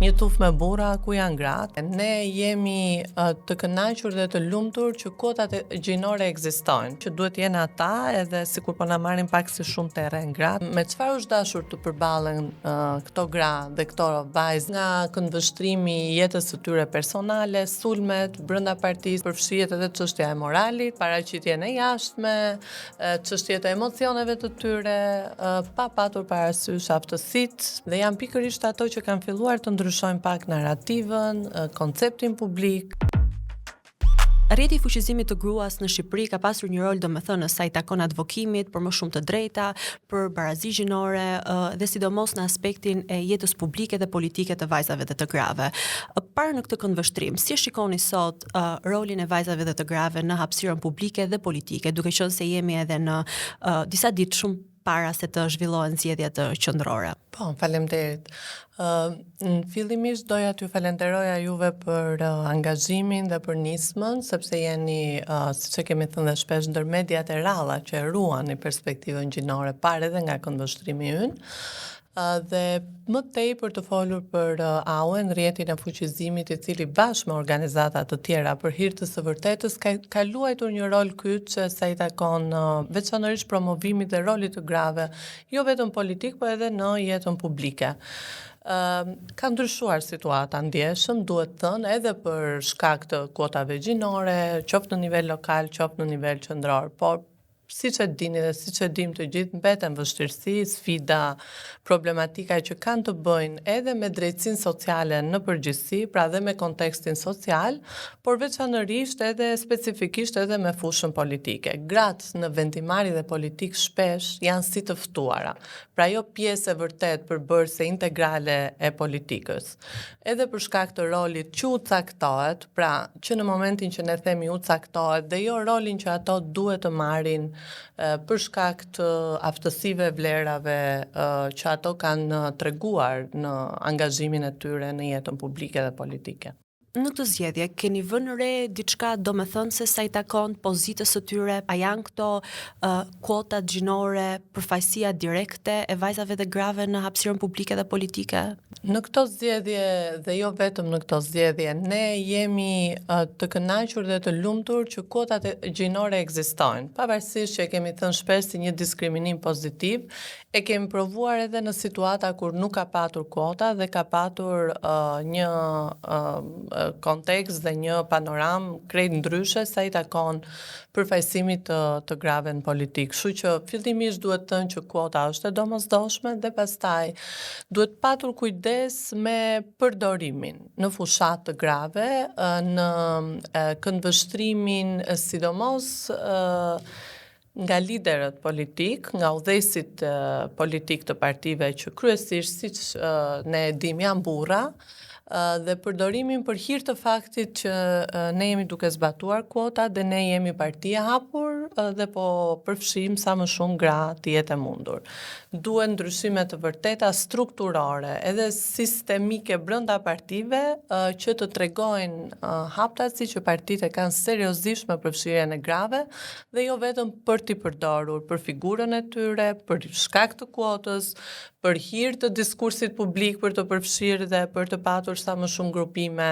një tuf me burra ku janë gratë. Ne jemi të kënaqur dhe të lumtur që kotat gjinore ekzistojnë, që duhet jenë ata edhe sikur po na marrin pak si shumë terren gratë. Me çfarë është dashur të përballen këto gra dhe këto vajzë nga këndvështrimi i jetës së tyre personale, sulmet brenda partisë, përfshihet edhe çështja e moralit, paraqitjen e jashtme, çështjet e emocioneve të tyre, pa patur parasysh aftësitë, dhe janë pikërisht ato që kanë filluar të ndryshojnë pak narrativën, konceptin publik. Rrjeti i fuqizimit të gruas në Shqipëri ka pasur një rol domethënë sa i takon advokimit për më shumë të drejta, për barazi gjinore dhe sidomos në aspektin e jetës publike dhe politike të vajzave dhe të grave. Parë në këtë këndvështrim, si e shikoni sot rolin e vajzave dhe të grave në hapësirën publike dhe politike, duke qenë se jemi edhe në disa ditë shumë para se të zhvillohen zgjedhjet qendrore? Po, faleminderit. Fillimisht doja t'ju falenderoja juve për angazhimin dhe për nismën, sepse jeni, siç e kemi thënë dhe shpesh, ndër mediat e rralla që e ruani perspektivën gjinore parë edhe nga këndvështrimi ynë. Dhe më tej për të folur për AUE-n, rrjetin e fuqizimit, i cili bashkë me organizata të tjera për hir të së vërtetës ka luajtur një rol kyç sa i takon veçanërisht promovimit dhe rolit të grave, jo vetëm politik, por edhe në jetën publike. Ka ndryshuar situata ndjeshëm, duhet thënë, edhe për shkak të kuotave gjinore, qoftë në nivel lokal, qoftë në nivel qendror, por siç e dini dhe siç e dim të gjithë, mbeten vështirësi, sfida, problematika që kanë të bëjnë edhe me drejtësinë sociale në përgjithësi, pra dhe me kontekstin social, por veçanërisht edhe specifikisht edhe me fushën politike. Gratë në vendimarrje dhe politikë shpesh janë si të ftuara, pra jo pjesë e vërtet përbërëse integrale e politikës. Edhe për shkak të rolit që u caktohet, pra që në momentin që ne themi u caktohet, dhe jo rolin që ato duhet të marrin për shkak të aftësive, vlerave që ato kanë treguar në angazhimin e tyre në jetën publike dhe politike. Në këtë zgjedhje keni vënë re diçka domethënëse sa i takon pozitës së tyre, a janë këto kuotat gjinore, përfaqësia direkte e vajzave dhe grave në hapësirën publike dhe politike? Në këto zgjedhje dhe jo vetëm në këto zgjedhje, ne jemi të kënaqur dhe të lumtur që kuotat gjinore ekzistojnë, pavarësisht që e kemi thënë shpesh si një diskriminim pozitiv, e kemi provuar edhe në situata kur nuk ka patur kuota dhe ka patur një kontekst dhe një panoram krejt ndryshe sa i takon përfaqësimit të grave në politikë. Kështu që fillimisht duhet thënë që kuota është e domosdoshme dhe pastaj duhet patur kujdes me përdorimin në fushat të grave, në këndvështrimin sidomos nga liderët politik, nga udhëheqësit politik të partive që kryesisht, siç ne e dim, janë burra, dhe përdorimin për hir të faktit që ne jemi duke zbatuar kuotat dhe ne jemi parti e hapur dhe po përfshijmë sa më shumë gra të jetë e mundur. Duhen ndryshime të vërteta strukturore edhe sistemike brenda partive që të tregojnë haptasi që partitë kanë seriozisht me përfshirjen e grave dhe jo vetëm për t'i përdorur për figurën e tyre, për shkak të kuotës, për hir të diskursit publik për të përfshirë dhe për të patur sa më shumë grupime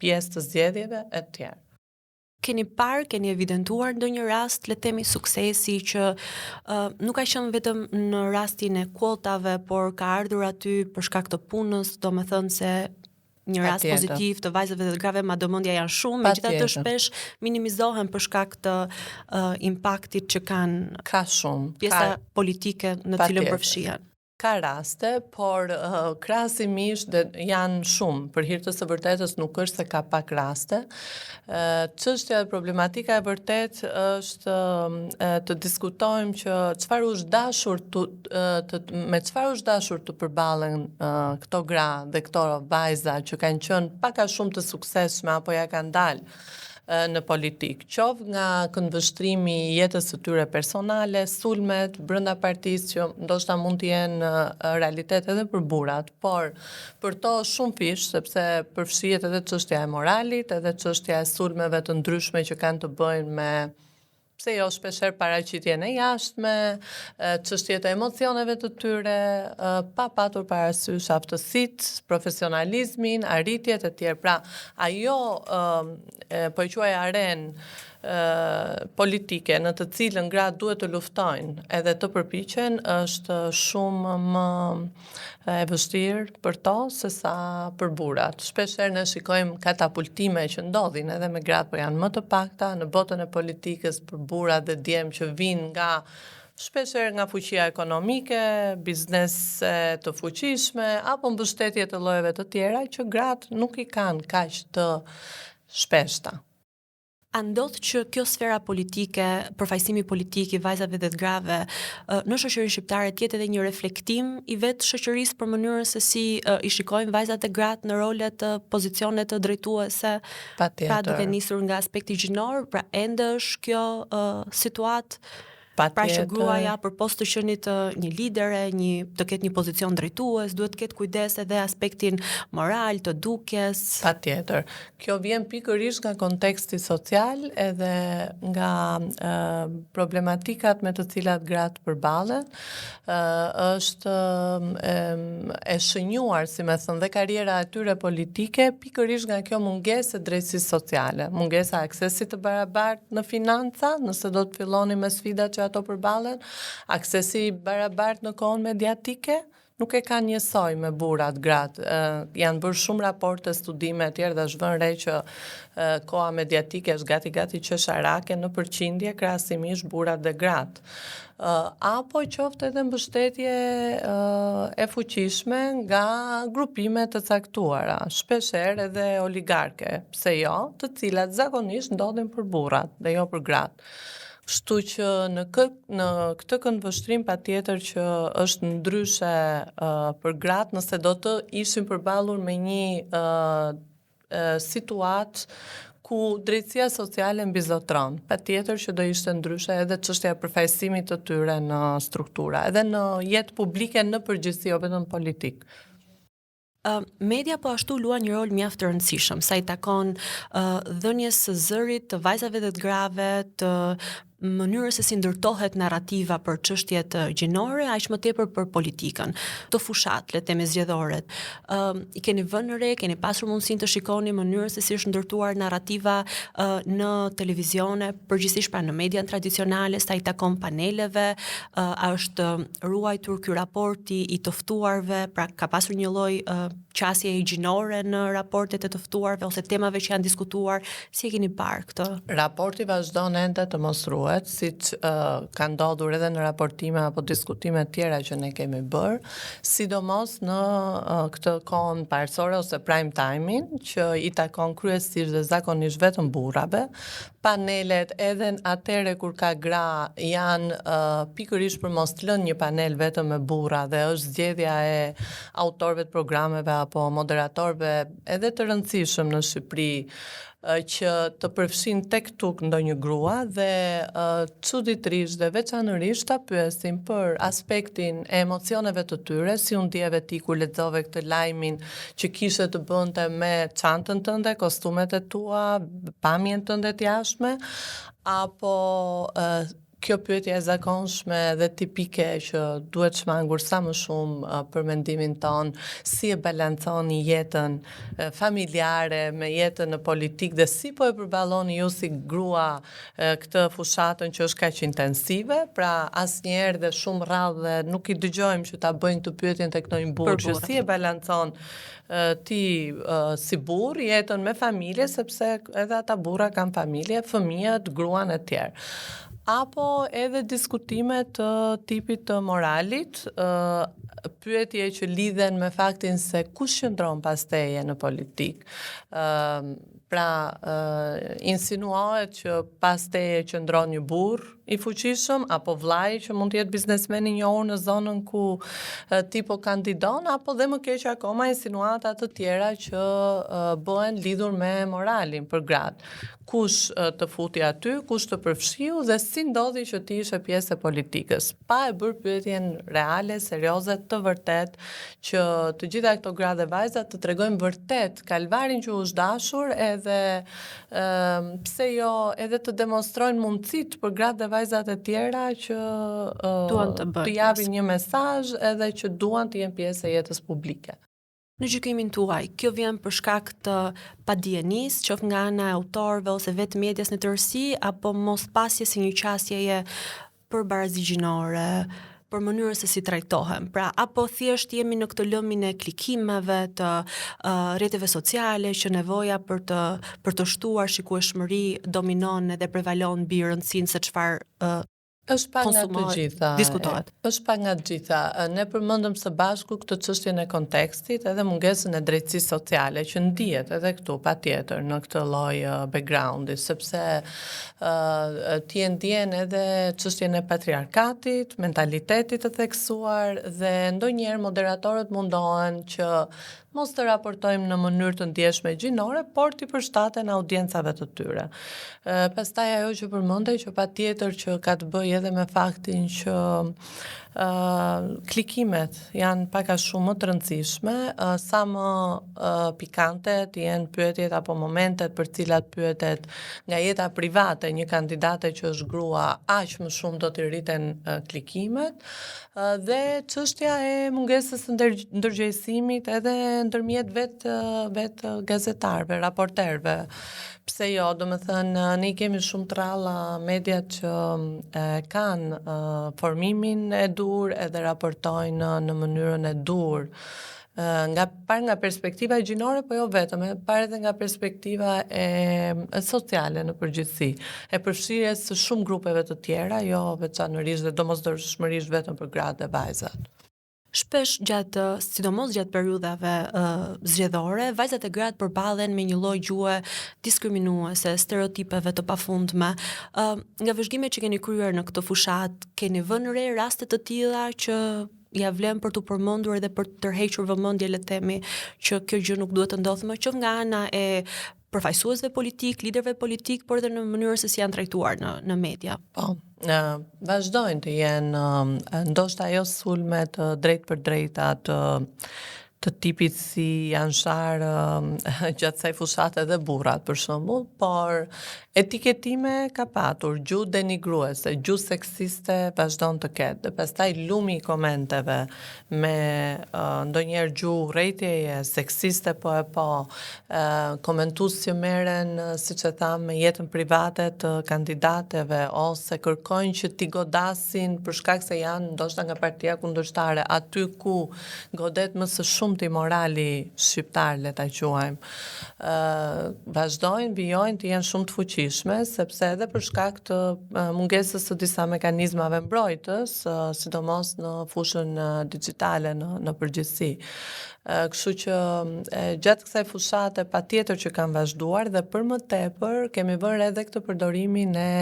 pjesë të zgjedhjeve e tjerë. Keni parë, keni evidentuar ndonjë rast, le të themi suksesi që nuk ka qenë vetëm në rastin e kuotave, por ka ardhur aty për shkak të punës, domethënë se një rast pozitiv të vajzave dhe të grave, madhomendja janë shumë, megjithatë shpesh minimizohen për shkak të impaktit që kanë pjesa politike në cilën përfshihen. Ka raste, por krahasimisht janë shumë. Për hir të së vërtetës nuk është se ka pak raste. Çështja dhe problematika e vërtet është të diskutojmë që çfarë është dashur me çfarë është dashur të përballen këto gra dhe këto vajza që kanë qenë pak a shumë të suksesshme apo ja kanë dalë në politik, qoftë nga këndvështrimi i jetës së tyre personale, sulmet brenda partisë që ndoshta mund të jenë realitet edhe për burrat, por për to shumë fish, sepse përfshihet edhe çështja e moralit, edhe çështja e sulmeve të ndryshme që kanë të bëjnë me pse jo shpesher paraqitjen e jashtme, çështjet e emocioneve të tyre, pa patur parasysh aftësitë, profesionalizmin, arritjet e tjerë. Pra, ajo po e quaj arenë politike në të cilën gratë duhet të luftojnë edhe të përpiqen është shumë më e vështirë për to se sa për burrat. Shpeshherë ne shikojmë katapultime që ndodhin edhe me gratë, por janë më të pakta në botën e politikës për burrat dhe djemë që vinë shpeshherë nga fuqia ekonomike, biznese të fuqishme apo mbështetje të llojeve të tjera që gratë nuk i kanë kaq të shpeshta. A ndodh që kjo sfera politike, përfaqësimi politik i vajzave dhe të grave në shoqërinë shqiptare tjetë edhe një reflektim i vetë shoqërisë për mënyrën se si i shikojnë vajzat e gratë në rolet të pozicione të drejtuese? Pra duke nisur nga aspekti gjinor, pra ende është kjo situatë? Pra që gruaja për post të qenit një lidere, të ketë një pozicion drejtues, duhet të ketë kujdes edhe aspektin moral, të dukjes. Patjetër. Kjo vjen pikërisht nga konteksti social edhe nga problematikat me të cilat gratë përballen. Është e shënjuar, si me thënë, dhe karriera e tyre politike pikërisht nga kjo mungesë e drejtësisë sociale, mungesa e aksesit të barabartë në financa, nëse do të filloni me sfidat që ato përballen, aksesi barabartë në kohën mediatike, nuk e kanë njësoj me burrat, gratë. Janë bërë shumë raporte, studime e tjerë dhe është vënë re që koha mediatike është gati qesharake në përqindje krahasimisht burrat dhe gratë. Apo qoftë edhe mbështetje e fuqishme nga grupime të caktuara, shpeshherë edhe oligarke, pse jo, të cilat zakonisht ndodhin për burrat dhe jo për gratë. Kështu që në këtë këndvështrim patjetër që është ndryshe për gratë nëse do të ishin përballur me një situatë ku drejtësia sociale mbizotron. Patjetër që do ishte ndryshe edhe çështja e përfaqësimit të tyre në struktura, edhe në jetë publike në përgjithësi, jo vetëm politik. Media po ashtu luan një rol mjaft të rëndësishëm, sa i takon dhënies së zërit të vajzave dhe të grave, të mënyrës se si ndërtohet narrativa për çështjet gjinore, aq më tepër për politikën, të fushat, le të themi zgjedhore. I keni vënë re, keni pasur mundësinë të shikoni mënyrën se si është ndërtuar narrativa në televizione, përgjithsisht pra në median tradicionale, sa i takon paneleve, a është ruajtur ky raporti i të ftuarve, pra ka pasur një lloj qasje e gjinore në raportet e të ftuarve ose temave që janë diskutuar, si e keni parë këtë? Raporti vazhdon ende të mostruhet, siç ka ndodhur edhe në raportime apo diskutime tjera që ne kemi bërë, sidomos në këtë kohën parësore ose prime time-in, që i takon kryesisht dhe zakonisht vetëm burrave. Panelet edhe atëre kur ka gra janë pikërisht për mos të lënë një panel vetëm me burra dhe është zgjedhja e autorëve të programeve apo moderatorëve edhe të rëndësishëm në Shqipëri që të përfshin tek tuk ndonjë grua dhe çuditërisht dhe veçanërisht ta pyesin për aspektin e emocioneve të tyre, si u ndjeve ti kur lexove këtë lajmin që kishte të bënte me çantën tënde, kostumet e tua, pamjen tënde të jashtme, apo kjo pyetje e zakonshme dhe tipike që duhet shmangur sa më shumë për mendimin ton, si e balanconi jetën familjare me jetën në politik dhe si po e përballoni ju si grua këtë fushatën që është kaq intensive, pra asnjëherë dhe shumë rrallë dhe nuk i dëgjojmë që ta bëjnë këtë pyetjen tek ndonjë burr, që si e balancon ti si burr jetën me familje, sepse edhe ata burra kanë familje, fëmijët, gruan e tjerë. Apo edhe diskutime të tipit të moralit, pyetje që lidhen me faktin se kush qëndron pas teje në politik. Pra, insinuohet që pas teje qëndron një burr i fuqishëm, apo vllai që mund të jetë biznesmen i njohur në zonën ku ti po kandidon, apo dhe më keq akoma insinuata të tjera që bëhen lidhur me moralin për gratë. Kush të futi aty, kush të përfshiu dhe si ndodhi që ti ishe pjesë e politikës. Pa e bërë pyetjen reale, serioze, të vërtet, që të gjitha këto gra dhe vajza të tregojnë vërtet kalvarin që u dashur edhe pse jo edhe të demonstrojnë mundësitë për gratë dhe vajzat e tjera që të japin një mesazh edhe që duan të jenë pjesë e jetës publike. Në gjykimin tuaj, kjo vjen për shkak të padijenisë, qoftë nga ana e autorëve ose vetë medias në tërësi, apo mos pasje si një qasjeje për barazi gjinore, për mënyrën se si trajtohen. Pra, apo thjesht jemi në këtë lëmin e klikimeve të rrjeteve sociale që nevoja për të shtuar shikueshmëri dominon edhe prevalon mbi rëndësinë se çfarë Është pak nga të gjitha. Diskutohet. Është pak nga të gjitha. Ne përmendëm së bashku këtë çështjen e kontekstit edhe mungesën e drejtësisë sociale që ndihet edhe këtu patjetër në këtë lloj backgroundi, sepse ti e ndjen edhe çështjen e patriarkatit, mentalitetit të theksuar dhe ndonjëherë moderatorët mundohen që mos të raportojmë në mënyrë të ndjeshme gjinore, por t'i përshtaten audiencave të tyre. Pastaj ajo që përmendej që patjetër që ka të bëjë edhe me faktin që klikimet janë pak a shumë më të rëndësishme, sa më pikante të jenë pyetjet apo momentet për cilat pyetet nga jeta private një kandidate që është grua, aq më shumë do të rriten klikimet, dhe çështja e mungesës së ndërgjegjësimit edhe ndërmjet vetë gazetarëve, raporterëve. Pse jo, do me thënë, ne kemi shumë të ralla mediat që kanë formimin e dur edhe raportojnë në mënyrën e dur. Nga perspektiva gjinore, po jo vetëm, par edhe nga perspektiva e sociale në përgjithësi, e përfshirjes së shumë grupeve të tjera, jo veçanërisht dhe domosdoshmërisht vetëm për gratë dhe vajzat. Shpesh sidomos gjatë periudhave zgjedhore, vajzat e gratë përballen me një lloj gjuhe diskriminuese, stereotipeve të pafundme. Nga vëzhgimet që keni kryer në këtë fushat, keni vënë re raste të tilla që ja vlen për të përmendur edhe për të tërhequr vëmendje, le të themi, që kjo gjë nuk duhet të ndodhë më, qoftë nga ana e përfaqësuesve politik, liderëve politik, por edhe në mënyrën se si janë trajtuar në media. Po, vazhdojnë të jenë ndoshta ajo sulme të drejt për drejta të tipit si janë sharë gjatë saj fushate dhe burrat për shembull, por etiketime ka patur, gjuhë denigruese, gjuhë seksiste vazhdon të ketë. Dhe pastaj lumi i komenteve me ndonjëherë gjuhë rrejtjeje seksiste po komentues që merren, siç e tham, me jetën private të kandidateve ose kërkojnë që t'i godasin për shkak se janë ndoshta nga partia kundërshtare, aty ku godet më së shumë ti morali shqiptar, le ta quajmë, vazhdojnë, vijojnë të jenë shumë të fuqishme, sepse edhe për shkak të mungesës së disa mekanizmave mbrojtës, sidomos në fushën digjitale në përgjithësi. Kështu që gjatë kësaj fushate patjetër që kanë vazhduar dhe për më tepër kemi vënë edhe këtë përdorimin e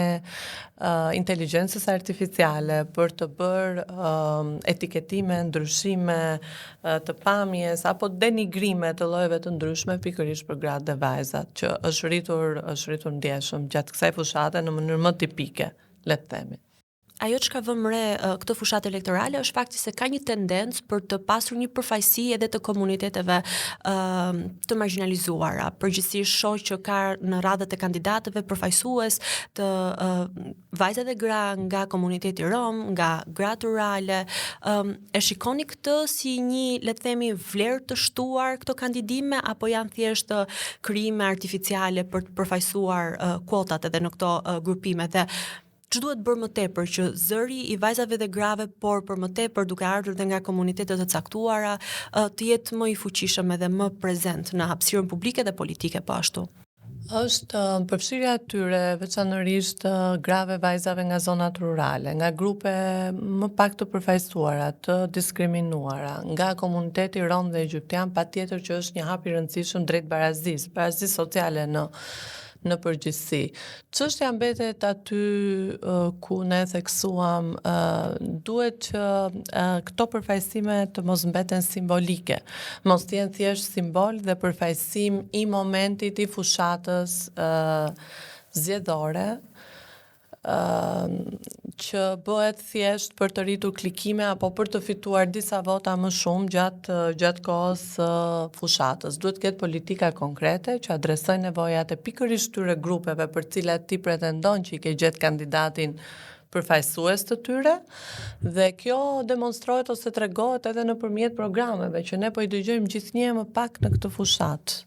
inteligjencës artificiale për të bërë etiketime, ndryshime të pamjes apo denigrime të llojeve të ndryshme pikërisht për gratë dhe vajzat, që është rritur ndjeshëm gjatë kësaj fushate në mënyrë më tipike, le të themi. Ajo që ka vëmë re këtë fushat elektorale është fakti se ka një tendencë për të pasur një përfaqësi edhe të komuniteteve të marginalizuara. Përgjithsisht shoh që ka në radhët e kandidatëve përfaqësues të vajza dhe gra nga komuniteti rom, nga gratë rurale. E shikoni këtë si një, le të themi, vlerë të shtuar këto kandidime, apo janë thjesht krijime artificiale për të përfaqësuar kuotat edhe në këto grupime? Dhe që duhet bërë më tepër që zëri i vajzave dhe grave, por për më tepër duke ardhur dhe nga komunitetet të caktuara, të jetë më i fuqishëm edhe më prezent në hapësirën publike dhe politike po ashtu? Është përfshirja e tyre, veçanërisht grave vajzave nga zonat rurale, nga grupe më pak të përfaqësuara, të diskriminuara, nga komuniteti rom dhe egjiptian, patjetër që është një hap i rëndësishëm drejt barazisë sociale në përgjithësi. Çështja mbetet aty ku ne theksuam duhet që këto përfaqësime të mos mbeten simbolike, mos të jenë thjesht simbol dhe përfaqësim i momentit i fushatës zgjedhore, që bëhet thjesht për të rritur klikime apo për të fituar disa vota më shumë gjatë kohës fushatës. Duhet të ketë politika konkrete që adresojnë nevojat e pikërisht tyre grupeve për cilat ti pretendon që i ke gjetë kandidatin përfaqësues të tyre, dhe kjo demonstrohet ose tregohet edhe nëpërmjet programeve që ne po i dëgjojmë gjithnjë më pak në këtë fushatë.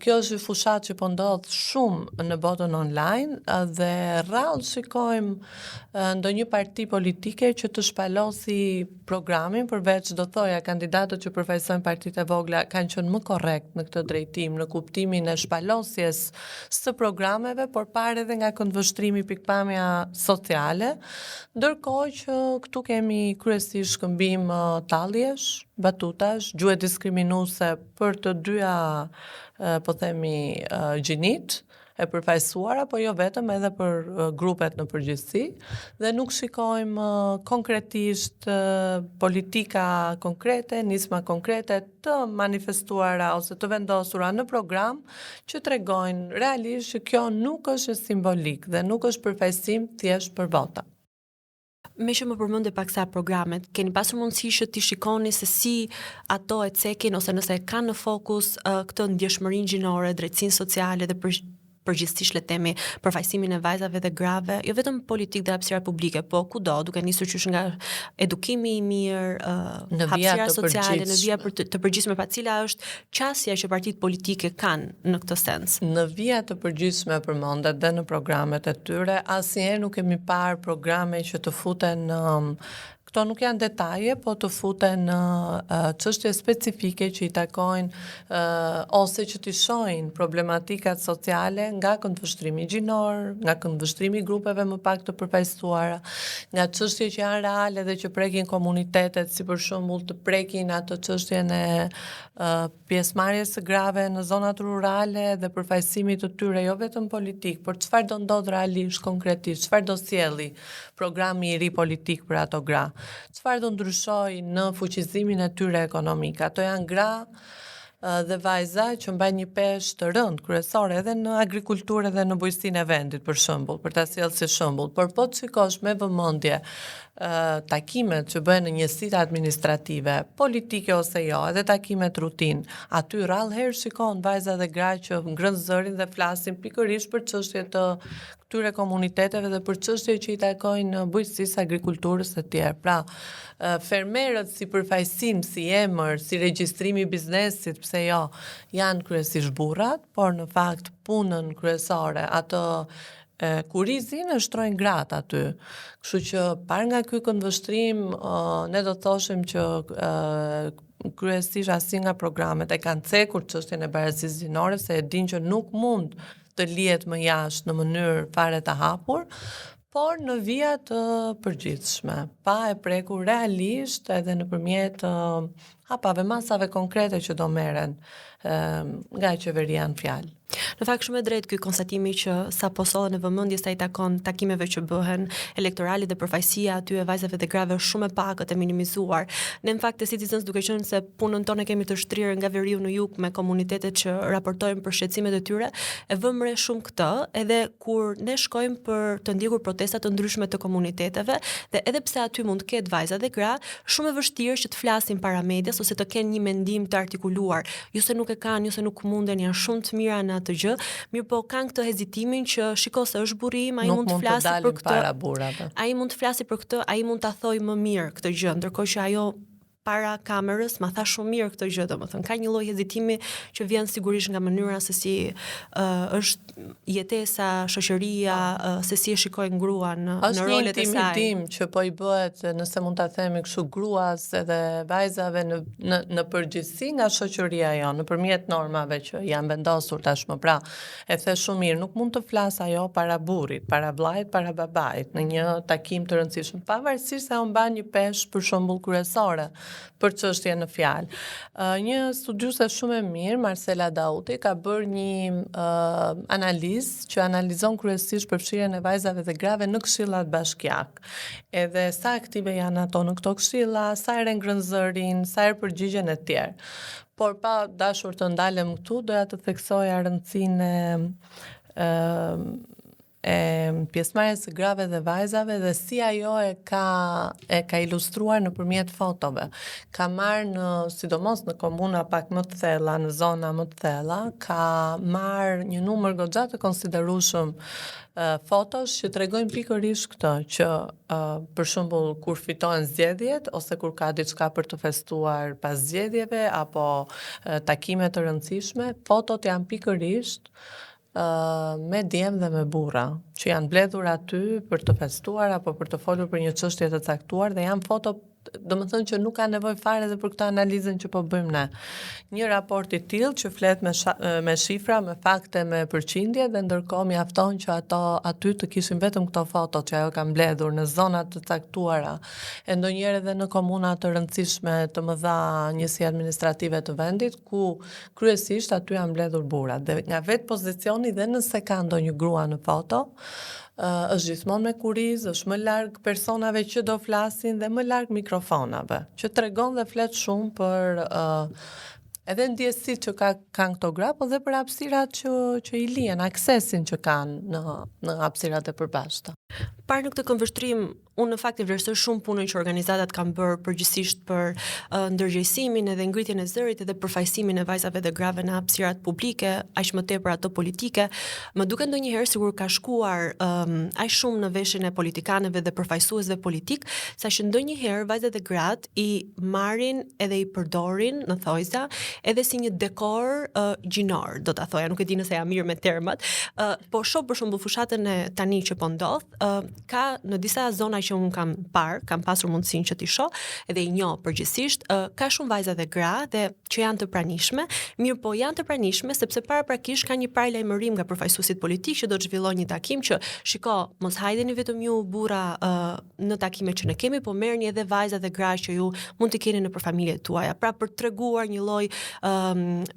Kjo është fushatë që po ndodh shumë në botën online dhe rrallë shikojmë ndonjë parti politike që të shpalosi programin, përveç do thoja kandidatët që përfaqësojnë partitë e vogla kanë qenë më korrekt në këtë drejtim, në kuptimin e shpalosjes së programeve, por parë edhe nga këndvështrimi pikpamja sociale, ndërkohë që këtu kemi kryesisht shkëmbim talljesh, batutash, gjuhë diskriminuese për të dyja po themi gjinit e përfaqësuara, po jo vetëm edhe për grupet në përgjithësi, dhe nuk shikojmë konkretisht politika konkrete, nisma konkrete të manifestuara ose të vendosura në program që tregojnë realisht që kjo nuk është simbolik dhe nuk është përfaqësim thjesht për vota. Me që më përmendë paksa programet, keni pasur mundësi që ti shikoni se si ato e cekin ose nëse kanë në fokus këtë ndjeshmërinë gjinore, drejtësinë sociale dhe përgjithsisht le temi përfaqësimin e vajzave dhe grave, jo vetëm politikë dhe hapësira publike, po kudo, duke nisur qysh nga edukimi i mirë, hapësira sociale, në vija të përgjithshme, pa cila është qasja që partitë politike kanë në këtë sens. Në vija të përgjithshme përmendet dhe në programet e tyre, asnjëherë nuk kemi parë programe që të futen këto nuk janë detaje, po të futen në çështje specifike që i takojnë ose që t'i shohin problematikat sociale nga këndvështrimi gjinor, nga këndvështrimi grupeve më pak të përfaqësuara, nga çështje që janë reale dhe që prekin komunitetet, si për shembull të prekin atë çështjen e pjesëmarrjes së grave në zonat rurale dhe përfaqësimit të tyre, jo vetëm politik, por çfarë do ndodh realisht, konkretisht, çfarë do sjelli programi i ri politik për ato gra. Çfarë do ndryshoj në fuqizimin e tyre ekonomik. Ato janë gra dhe vajza që mbajnë një peshë të rëndë kryesore edhe në agrikulturë dhe në bujqësinë e vendit, për shembull, për ta sjellë si shembull. Por po të shikosh me vëmendje takimet që bëhen në njësitë administrative, politike ose jo, edhe takimet rutinë, aty rrallëherë shikon vajza dhe gra që ngrënë zërin dhe flasin pikërisht për çështje të këtyre komuniteteve dhe për çështje që i takojnë bujqësisë, agrikulturës e tjerë. Pra, fermerët si përfaqësim, si emër, si regjistrimi i biznesit, pse jo, janë kryesisht burrat, por në fakt punën kryesore, atë kurizin e shtrojnë gratë aty. Kështu që parë nga ky këndvështrim, ne do thoshim që kryesisht asnjë nga programet e kanë cekur çështjen e barazisë gjinore, se e dinë që nuk mund të lihet më jashtë në mënyrë fare të hapur, por në vija të përgjithshme, pa e prekur realisht edhe nëpërmjet hapave, masave konkrete që do merren nga qeveria në fjalë. Në fakt shumë e drejtë ky konstatimi që sapo sollen në vëmendje sa i takon takimeve që bëhen elektorali dhe përfaqësia aty e vajzave dhe grave është shumë e pakët e minimizuar. Ne në fakt Citizens, duke qenë se punën tonë kemi të shtrirë nga veriu në jug me komunitetet që raportojnë për shqetësimet e tyre, e vëmë re shumë këtë, edhe kur ne shkojmë për të ndjekur protesta të ndryshme të komuniteteve, dhe edhe pse aty mund të ketë vajza dhe gra, shumë e vështirë që të flasin para medias ose të kenë një mendim të artikuluar. Jo se nuk e kanë, jo se nuk munden, janë shumë të mira në atë gjë, mirë po kanë këtë hezitimin që shiko se është burim, ai mund të flasë për këtë. Para burrave. Ai mund të flasë për këtë, ai mund ta thojë më mirë këtë gjë, ndërkohë që ajo para kamerës ma tha shumë mirë këtë gjë, domethënë ka një lloj hezitimi që vjen sigurisht nga mënyra se si është jetesa, shoqëria, se si e shikojnë gruan në rolet e saj. Është një intimidim që po i bëhet, nëse mund ta themi kështu, gruas edhe vajzave në përgjithësi nga shoqëria jonë, nëpërmjet normave që janë vendosur tashmë. Pra, e the shumë mirë, nuk mund të flas ajo para burrit, para vllajt, para babait në një takim të rëndësishëm, pavarësisht se ajo mban një peshë për shembull kryesore për çështje në fjalë. Një studiuse shumë e mirë, Marcela Dauti, ka bërë një analizë që analizon kryesisht përfshirjen e vajzave dhe grave në këshillat bashkiak. Edhe sa aktive janë ato në këto këshilla, sa herë ngrën zërin, sa herë përgjigjen e tjerë. Por pa dashur të ndalem këtu, doja të theksoja rëndësinë e pjesëmarrjes së grave dhe vajzave dhe si ajo e ka ilustruar nëpërmjet fotove. Ka marrë sidomos në komuna pak më të thella, në zona më të thella, ka marrë një numër goxha të konsiderueshëm fotosh që tregojnë pikërisht këtë, që për shembull kur fitohen zgjedhjet ose kur ka diçka për të festuar pas zgjedhjeve apo takime të rëndësishme, fotot janë pikërisht me djem dhe me burra, që janë mbledhur aty për të festuar apo për të folur për një çështje të caktuar dhe janë foto, domethënë që nuk ka nevojë fare edhe për këtë analizën që po bëjmë ne. Një raport i tillë që flet me shifra, me fakte, me përqindje dhe ndërkohë mjafton që aty të kishin vetëm këto foto që ajo ka mbledhur në zona të caktuara, e ndonjëherë edhe në komuna të rëndësishme të mëdha njësi administrative të vendit, ku kryesisht aty janë mbledhur burrat. Dhe nga vetë pozicioni dhe nëse ka ndonjë grua në foto, është gjithmonë me kuriz, është më larg personave që do flasin dhe më larg mikrofonave, që tregon dhe flet shumë për edhe ndjesitë që kanë këto gra, po dhe për hapësirat që i lihen, aksesin që kanë në hapësirat e përbashkëta. Parë në këtë këndvështrim, unë në fakt e vlerësoj shumë punën që organizatat kanë bërë përgjithsisht për ndërgjegjësimin edhe ngritjen e zërit edhe përfaqësimin e vajzave dhe grave në hapësirat publike, aq më tepër ato politike. Më duket ndonjëherë sikur ka shkuar aq shumë në veshjen e politikanëve dhe përfaqësuesve politik, saqë ndonjëherë vajzat dhe gratë i marrin edhe i përdorin në thojza edhe si një dekor gjinor, do ta thoja, nuk e di nëse jam mirë me termat, po shoh për shembull fushatën e tani që po ndodh, ka në disa zona që unë kam pasur mundësinë që t'i shoh edhe i njoh përgjithsisht, ka shumë vajza dhe gra dhe që janë të pranishme, mirë po janë të pranishme sepse paraprakisht ka një paralajmërim nga përfaqësuesit politik që do të zhvillojë një takim që shiko, mos hajdeni vetëm ju burra në takimet që ne kemi, po merrni edhe vajza dhe gra që ju mund të keni nëpër familjet tuaja, pra për treguar një lloj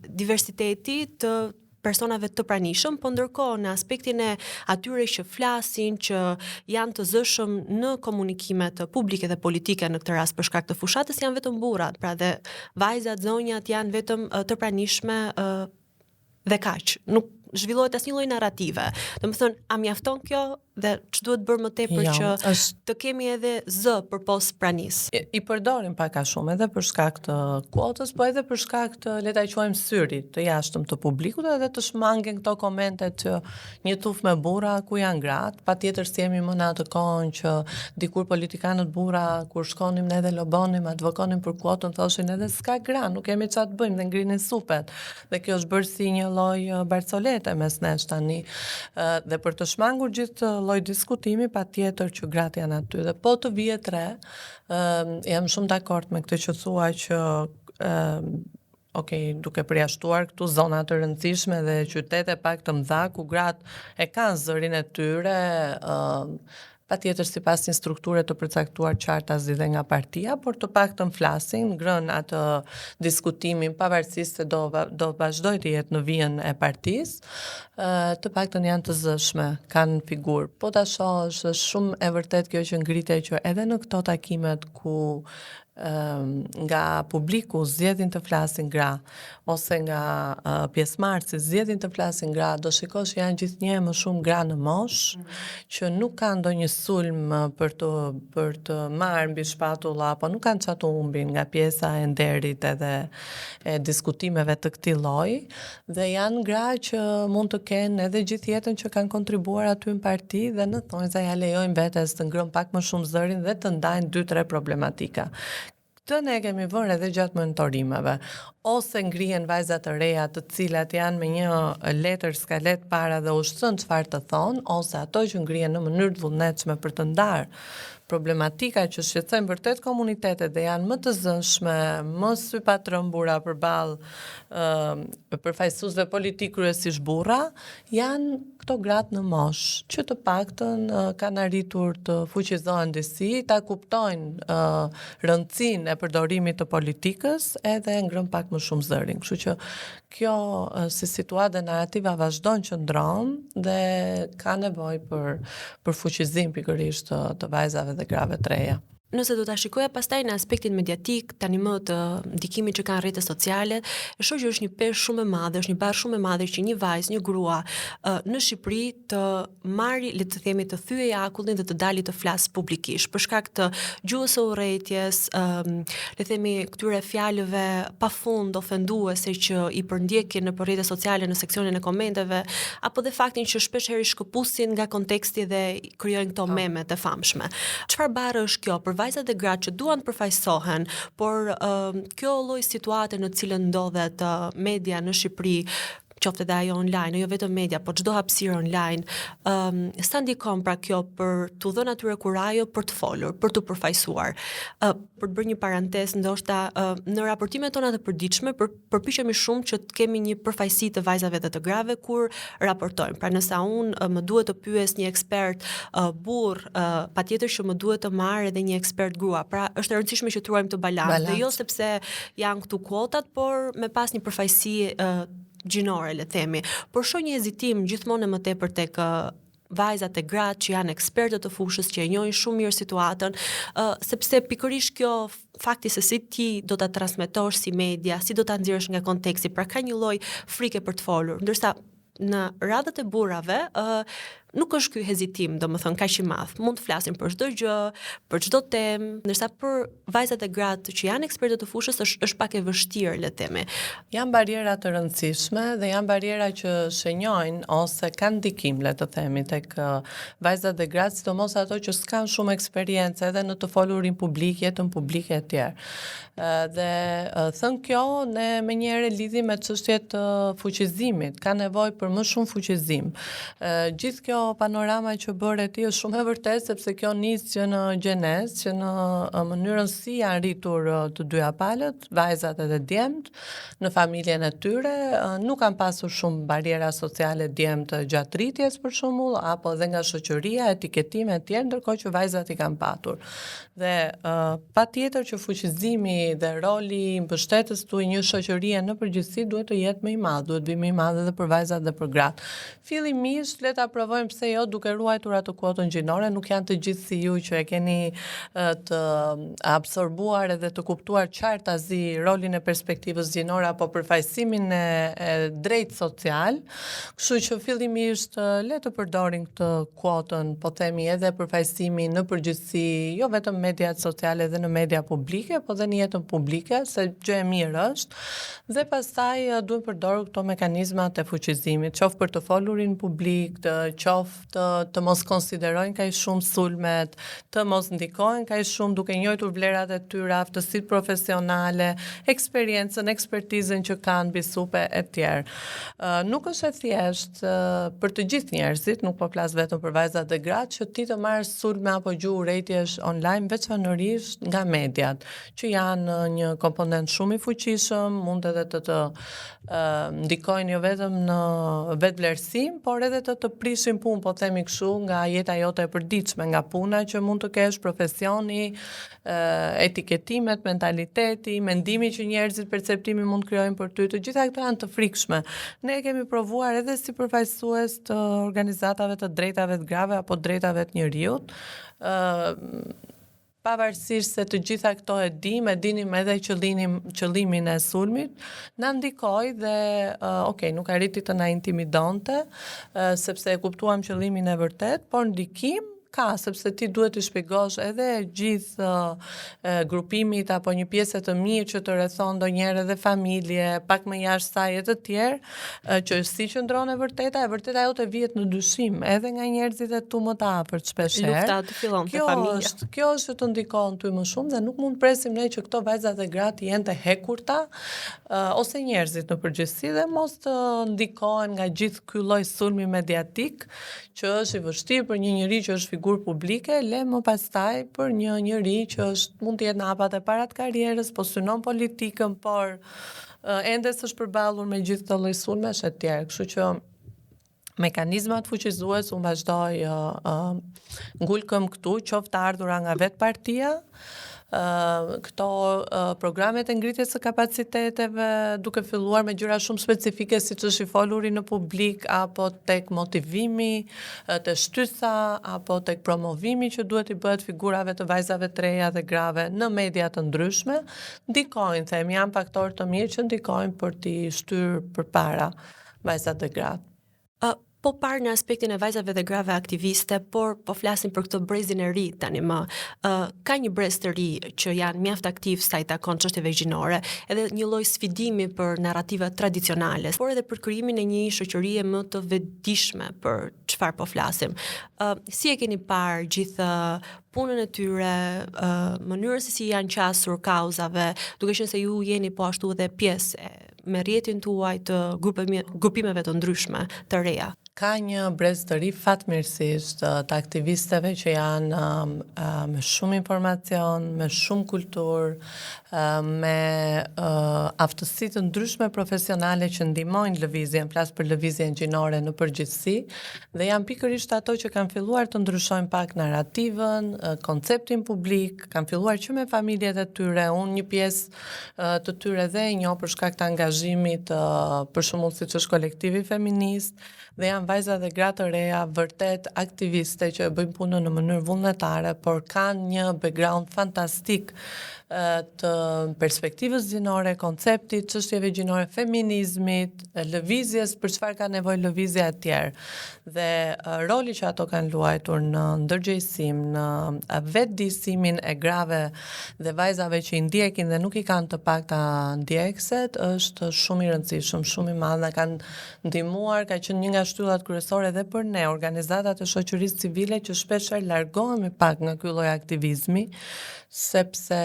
diversiteti të personave të pranishëm, po ndërkohë në aspektin e atyre që flasin, që janë të zëshëm në komunikimet publike dhe politike në këtë rast për shkak të fushatës, janë vetëm burrat, pra dhe vajzat, zonjat janë vetëm të pranishme dhe kaq. Nuk zhvillohet asnjë lloj narrative. Domethënë, a mjafton kjo dhe ç'duhet bërë më tepër që të kemi edhe zë përpos pranisë? I përdorim pak a shumë edhe për shkak të kuotës, po edhe për shkak të, le ta quajmë, syrit të jashtëm të publikut edhe të shmangen këto komente që një tuf me burra ku janë gratë, patjetër si jemi më në atë kohën që dikur politikanët burra kur shkonim ne dhe lobonim, advokonim për kuotën, thoshin edhe s'ka gra, nuk kemi çfarë të bëjmë dhe ngrinin supet. Dhe kjo është bërë si një lloj barcolete mes nesh tani. Dhe për të shmangur gjithë lloj diskutimi, patjetër që gratë janë aty. Dhe po të vihet re, jam shumë dakord me këtë që thua që duke përjashtuar këtu zona të rëndësishme dhe qytete pak të mëdha ku gratë e kanë zërin e tyre, patjetër sipas një strukture të përcaktuar qarta zgjidhe nga partia, por të paktën flasin, ngrën atë diskutimin pavarësisht se do vazhdoj të jetë në vijën e partisë, të paktën janë të zëshme, kanë figurë. Po ta shohësh, është shumë e vërtet kjo që ngritej që edhe në këto takimet ku nga publiku zgjedhin të flasin gra ose nga pjesëmarrësit zgjedhin të flasin gra, do shikosh janë gjithnjëherë më shumë gra në moshë që nuk kanë ndonjë sulm për të marrë mbi shpatulla, apo nuk kanë çatu humbin nga pjesa e nderit edhe e diskutimeve të këtij lloji, dhe janë gra që mund të kenë edhe gjithë jetën që kanë kontribuar aty në parti dhe në thonjza ja lejojnë vetes të ngrën pak më shumë zërin dhe të ndajnë 2-3 problematika. Këtë ne kemi vënë edhe gjatë monitorimeve. ose ngrihen vajza të reja të cilat janë me një letër skalet para dhe ushtron çfarë të thonë, ose ato që ngrihen në mënyrë të vullnetshme për të ndarë problematika që shqetësojnë vërtet komunitetet dhe janë më të zënshme, më sy pa trembura përballë përfaqësuesve politik kryesisht burra, janë këto gratë në moshë, që të paktën kanë arritur të fuqizohen disi, ta kuptojnë rëndësinë e përdorimit të politikës edhe ngrën pak më shumë zërin. Kështu që kjo si situatë dhe narrativa vazhdon që ndron dhe ka nevojë për fuqizim pikërisht të vajzave dhe grave të reja. Nëse do ta shikoja pastaj në aspektin mediatik, tani më të ndikimit që kanë rrjetet sociale, e shoh që është një peshë shumë e madhe, është një barë shumë e madhe që një vajzë, një grua në Shqipëri të marrë, le të themi, të thyej akullin dhe të dali të flasë publikisht për shkak të gjuhës së urrëties, le të themi këtyre fjalëve pafund ofenduese që i përndjekin në rrjetet sociale në seksionin e komenteve, apo dhe faktin që shpesh herë shkëpusin nga konteksti dhe krijojnë këto memet e famshme. Çfarë barë është kjo për vajzat e gratë që duan të përfaqësohen, por kjo lloj situate në cilën ndodhet media në Shqipëri, qoftë edhe ajo online, jo vetëm media, por çdo hapësirë online, sa ndikon pra kjo për t'u dhënë atyre kurajo për të folur, për t'u përfaqësuar. Për të bërë një parantezë, ndoshta në raportimet tona të përditshme përpiqemi shumë që të kemi një përfaqësi të vajzave dhe të grave kur raportojmë. Pra nëse unë më duhet të pyes një ekspert burr, patjetër që më duhet të marr edhe një ekspert grua. Pra është e rëndësishme që të ruajmë të balancë, dhe jo sepse janë këtu kuotat, por me pas një përfaqësi gjinore, le themi, por shoh një hezitim gjithmonë më tepër tek vajzat e gratë që janë ekspertë të fushës, që e njohin shumë mirë situatën, sepse pikërisht kjo fakti se si ti do ta transmetosh si media, si do ta nxjerrësh nga konteksti, pra ka një lloj frike për të folur, ndërsa në radhët e burrave nuk është ky hezitim, domethënë kaq i madh. Mund të flasin për çdo gjë, për çdo temë, ndërsa për vajzat e gratë që janë ekspertë të fushës është pak e vështirë, le të themi. Janë bariera të rëndësishme dhe janë bariera që shënjojnë ose kanë ndikim, le të themi, tek vajzat e gratë, sidomos ato që s'kan shumë eksperiencë edhe në të folurin publik, jetën publike e tjerë. Dhe thënë kjo, ne menjëherë lidhim me çështjet të fuqizimit, ka nevojë për më shumë fuqizim. Gjithë kjo panorama që bëre ti është shumë e vërtetë, sepse kjo nis që në gjenez, që në mënyrën si janë rritur të dyja palët, vajzat edhe djemt, në familjen e tyre, nuk kanë pasur shumë bariera sociale djemt gjatë rritjes për shembull, apo edhe nga shoqëria, etiketime e tjerë, ndërkohë që vajzat i kanë patur. Dhe patjetër që fuqizimi dhe roli i mbështetës tuaj një shoqërie në përgjithësi duhet të jetë më i madh, duhet të bëjmë më i madh edhe për vajzat dhe për gratë. Fillimisht le ta provojmë pse jo duke ruajtur atë kuotën gjinore, nuk janë të gjithë si ju që e keni të absorbuar edhe të kuptuar qartazi rolin e perspektivës gjinore apo përfaqësimin e drejtë social. Kështu që fillimisht le të përdorin këtë kuotën, po themi edhe përfaqësimi në përgjithësi, jo vetëm mediat sociale dhe në media publike, po dhe në jetën publike, se gjë e mirë është. Dhe pastaj duhet përdorur këto mekanizmat e fuqizimit, qoftë për të folurin publik, qoftë të mos konsiderojnë kaq shumë sulmet, të mos ndikojnë kaq shumë duke njohur vlerat e tyre, aftësitë profesionale, eksperiencën, ekspertizën që kanë mbi supe e tjerë. Nuk është e thjeshtë për të gjithë njerëzit, nuk po flas vetëm për vajzat dhe gratë, që ti të marrësh sulme apo gjuhë urrëtiesh online, veçanërisht nga mediat, që janë një komponent shumë i fuqishëm, mund edhe të ndikojnë jo vetëm në vetvlerësim, por edhe të prishin punë, po themi kështu, nga jeta jote e përditshme, nga puna që mund të kesh, profesioni, etiketimet, mentaliteti, mendimi që njerëzit, perceptimi mund krijojnë për ty, të gjitha këto janë të frikshme. Ne kemi provuar edhe si përfaqësues të organizatave të drejtave të grave apo drejtave të njerëzit, pavarësisht se të gjitha këto e dinim edhe qëllimin e sulmit, na ndikoi dhe nuk arriti të na intimidonte, sepse e kuptuam qëllimin e vërtet, por ndikim ka, sepse ti duhet të shpjegosh edhe gjithë grupimit apo një pjesë të mirë që të rrethon ndonjëherë edhe familje, pak më jashtë saj e të tjerë, që si qëndron e vërteta jote vihet në dyshim, edhe nga njerëzit e tu më të afërt shpeshherë. Lufta të fillon te familja. Kjo është që të ndikon ty më shumë dhe nuk mund të presim ne që këto vajza dhe gratë jenë të hekurta ose njerëzit në përgjithësi dhe mos të ndikohen nga gjithë ky lloj sulmi mediatik që është i vështirë për një njerëz që është figurë publike, le më pastaj për një njerëz që mund të jetë në hapat e para të karrierës, po synon politikën, por ende s'është përballur me gjithë këto lloj sulmesh e tjerë. Kështu që mekanizmat fuqizues unë vazhdoj ngulkëm këtu, qoftë të ardhura nga vetë partia, këto programet e ngritjes së kapaciteteve duke filluar me gjëra shumë specifike siç është i foluri në publik apo tek motivimi, të shtysa apo tek promovimi që duhet i bëhet figurave të vajzave të reja dhe grave në media të ndryshme, ndikojnë, janë faktorë të mirë që ndikojnë për t'i shtyrë përpara vajzat dhe gratë. Po parë në aspektin e vajzave dhe grave aktiviste, por po flasim për këtë brezin e ri tani më. Ka një brez të ri që janë mjaft aktiv sa i takon çështjeve gjinore, edhe një lloj sfidimi për narrativa tradicionale, por edhe për krijimin e një shoqërie më të vetëdijshme për çfarë po flasim. Si e keni parë gjithë punën e tyre, mënyrën se si janë qasur kauzave, duke qenë se ju jeni po ashtu edhe pjesë me rrjetin tuaj të grupimeve të ndryshme të reja? Ka një brez të ri fatmirësisht të aktivisteve që janë me shumë informacion, me shumë kulturë, me aftësi të ndryshme profesionale që ndihmojnë lëvizjen, flas për lëvizjen gjinore në përgjithësi, dhe janë pikërisht ato që kanë filluar të ndryshojnë pak narrativën, konceptin publik, kanë filluar që me familjet e tyre, unë një pjesë të tyre dhe e njoh për shkak të angazhimit, për shembull siç është kolektivi feminist, dhe janë vajza dhe gratë të reja vërtet aktiviste që bëjnë punën në mënyrë vullnetare, por kanë një background fantastik të perspektivës gjinore, konceptit, çështjeve gjinore, feminizmit, lëvizjes, për çfarë ka nevojë lëvizja e tjerë. Dhe roli që ato kanë luajtur në ndërgjegjësim, në vetëdijsimin e grave dhe vajzave që i ndjekin dhe nuk i kanë të pakta ndjekëset, është shumë i rëndësishëm, shumë i madh, na kanë ndihmuar, ka qenë një nga shtyllat kryesore edhe për ne, organizatat e shoqërisë civile që shpeshherë largohemi pak nga ky lloj aktivizmi, sepse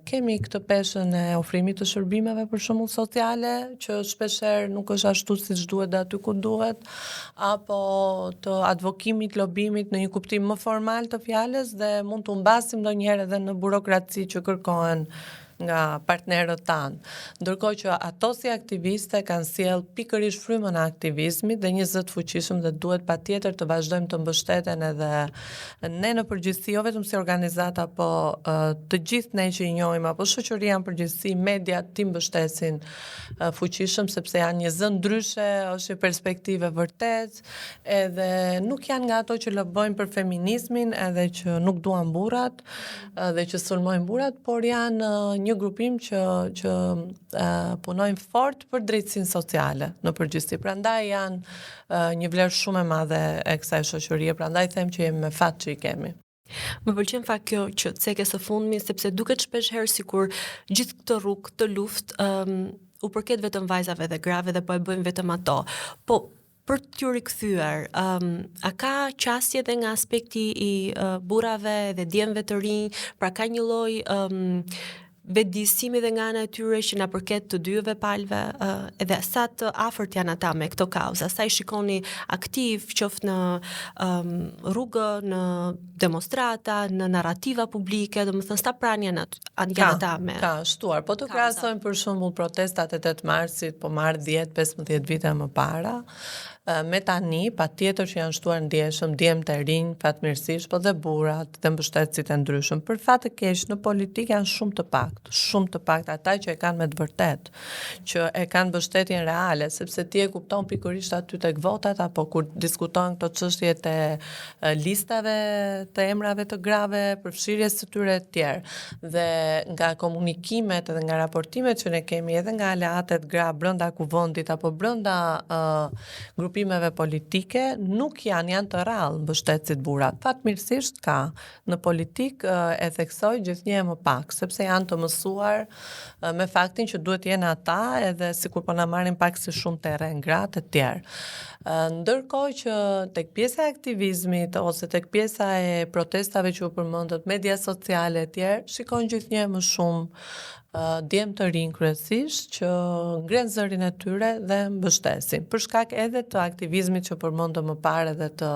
kemi këtë peshën e ofrimit të shërbimeve për shembull sociale, që shpeshherë nuk është ashtu siç duhet dhe aty ku duhet, apo të advokimit, lobimit në një kuptim më formal të fjalës dhe mund të humbasim ndonjëherë edhe në burokraci që kërkohen nga partnerët tanë. Ndërkohë që ato si aktiviste kanë sjell pikërisht frymën e aktivizmit dhe një zë të fuqishëm dhe duhet patjetër të vazhdojmë të mbështeten edhe ne në përgjithësi, jo vetëm si organizata, po të gjithë ne që i njohim apo shoqëria në përgjithësi, mediat ti mbështesin fuqishëm sepse janë një zë ndryshe, është një perspektive vërtet, edhe nuk janë nga ato që lobojnë për feminizmin, edhe që nuk duan burrat, dhe që sulmojnë burrat, por janë një grupim që punojnë fort për drejtësinë sociale në përgjithësi. Prandaj janë një vlerë shumë e madhe e kësaj shoqërie, prandaj them që jemi me fat që i kemi. Më pëlqen fakt kjo që ceke së fundmi, sepse duket shpeshherë sikur gjithë këtë rrugë të luftë u përket vetëm vajzave dhe grave dhe po e bëjmë vetëm ato. Po për t'ju rikthyer, a ka qasje edhe nga aspekti i burrave dhe djemve të rinj, pra ka një lloj vetëdijësimi dhe nga ana e tyre që na përket të dyve palëve, edhe sa të afërt janë ata me këto kauza, sa i shikoni aktiv, qoftë në rrugë, në demonstrata, në narrativa publike, domethënë sa pranë janë ata me. Ka shtuar, po të krahasojmë për shembull protestat e 8 marsit, po marr 10-15 vite më para. Me tani, patjetër që janë shtuar ndjeshëm djemt e rinj, fatmirësisht, po dhe burrat dhe mbështetësit e ndryshëm. Për fat të keq në politikë janë shumë të pakt ata që e kanë me të vërtetë, që e kanë mbështetjen reale, sepse ti e kupton pikërisht aty tek votat apo kur diskutojnë këto çështje të listave të emrave të grave, përfshirjes së tyre të tjerë. Dhe nga komunikimet dhe nga raportimet që ne kemi edhe nga aleatet gra brenda kuvendit apo brenda grupimeve politike nuk janë të rrallë mbështetësit burrat. Fatmirësisht ka në politikë e theksoj gjithnjë më pak, sepse janë të mësuar me faktin që duhet jenë ata edhe sikur po na marrin pak si shumë terren gratë të tjerë. Ndërkohë që tek pjesa e aktivizmit ose tek pjesa e protestave që u përmendët, media sociale e tjerë, shikojnë gjithnjë më shumë djemë të rinj kryesisht që ngren zërin e tyre dhe mbështesin. Për shkak edhe të aktivizmit që përmendëm më parë edhe të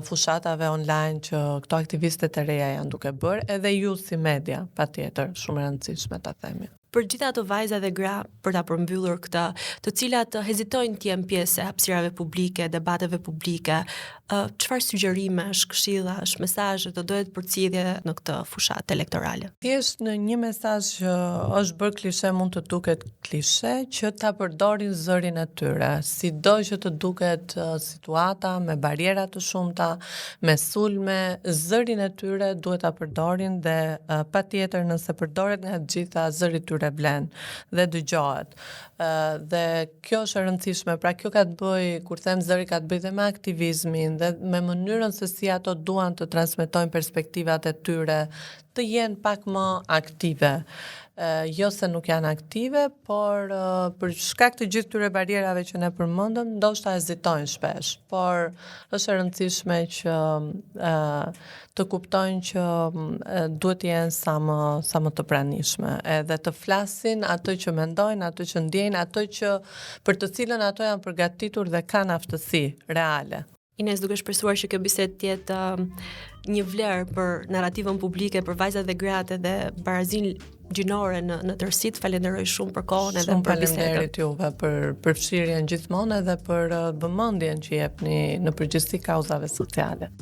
fushatave online që këto aktivistet e reja janë duke bërë, edhe ju si media, patjetër, shumë e rëndësishme ta themi. Për gjitha ato vajza dhe gra, për ta përmbyllur këtë, të cilat hezitojnë të jenë pjesë e hapësirave publike, debateve publike, çfarë sugjerimesh, këshillash, mesazhe të dohet përcjellje në këtë fushatë elektorale? Thjesht në një mesazh që është bërë klishe, mund të duket klishe, që ta përdorin zërin e tyre, sido që të duket situata me bariera të shumta, me sulme, zërin e tyre duhet ta përdorin dhe patjetër nëse përdoret nga të gjitha, zëri i tyre blen dhe dëgjohet. Dhe kjo është e rëndësishme, pra kjo ka të bëj, kur them zëri, ka të bëj dhe me aktivizmin dhe me mënyrën se si ato duan të transmetojnë perspektivat e tyre, të jenë pak më aktive. Jo se nuk janë aktive, por për shkak të gjithë tyre barierave që ne përmendëm, ndoshta hezitojnë shpesh, por është e rëndësishme që të kuptojnë që duhet të jenë sa më të pranishme, edhe të flasin atë që mendojnë, atë që ndjejnë, atë që për të cilën ato janë përgatitur dhe kanë aftësi reale. Ines, duke shpresuar që kjo bisedë të jetë një vlerë për narrativën publike, për vajzat dhe gratë dhe barazinë gjinore në tërësi, falenderoj shumë për kohën edhe për bisedën. Faleminderit juve për përfshirjen gjithmonë edhe për vëmendjen që jepni në përgjithësi kauzave sociale.